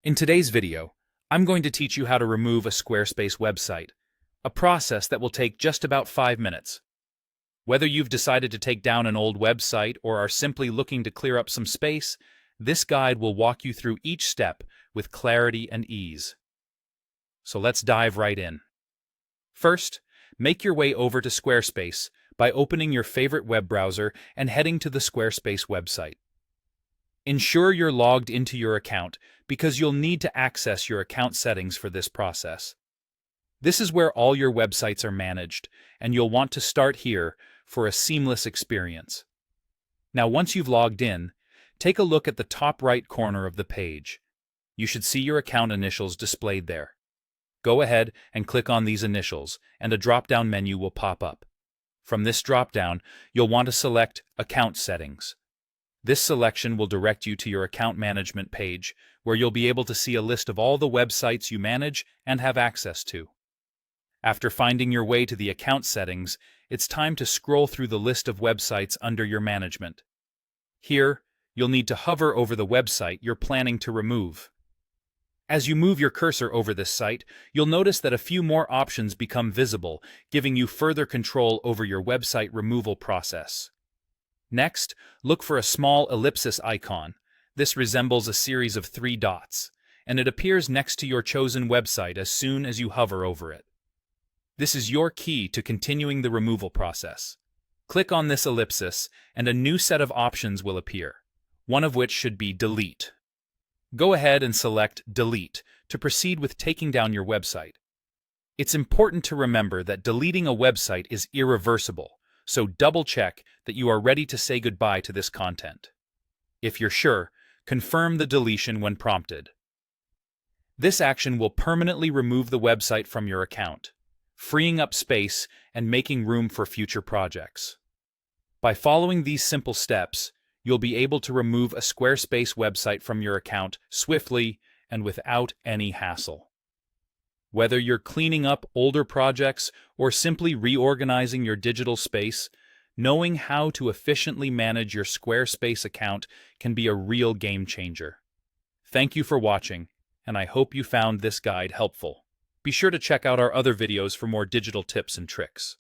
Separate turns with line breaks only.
In today's video, I'm going to teach you how to remove a Squarespace website, a process that will take just about 5 minutes. Whether you've decided to take down an old website or are simply looking to clear up some space, this guide will walk you through each step with clarity and ease. So let's dive right in. First, make your way over to Squarespace by opening your favorite web browser and heading to the Squarespace website. Ensure you're logged into your account because you'll need to access your account settings for this process. This is where all your websites are managed, and you'll want to start here for a seamless experience. Now, once you've logged in, take a look at the top right corner of the page. You should see your account initials displayed there. Go ahead and click on these initials, and a drop-down menu will pop up. From this drop-down, you'll want to select Account Settings. This selection will direct you to your account management page, where you'll be able to see a list of all the websites you manage and have access to. After finding your way to the account settings, it's time to scroll through the list of websites under your management. Here, you'll need to hover over the website you're planning to remove. As you move your cursor over this site, you'll notice that a few more options become visible, giving you further control over your website removal process. Next, look for a small ellipsis icon. This resembles a series of 3 dots, and it appears next to your chosen website as soon as you hover over it. This is your key to continuing the removal process. Click on this ellipsis, and a new set of options will appear, one of which should be Delete. Go ahead and select Delete to proceed with taking down your website. It's important to remember that deleting a website is irreversible, so double-check that you are ready to say goodbye to this content. If you're sure, confirm the deletion when prompted. This action will permanently remove the website from your account, freeing up space and making room for future projects. By following these simple steps, you'll be able to remove a Squarespace website from your account swiftly and without any hassle. Whether you're cleaning up older projects or simply reorganizing your digital space, knowing how to efficiently manage your Squarespace account can be a real game changer. Thank you for watching, and I hope you found this guide helpful. Be sure to check out our other videos for more digital tips and tricks.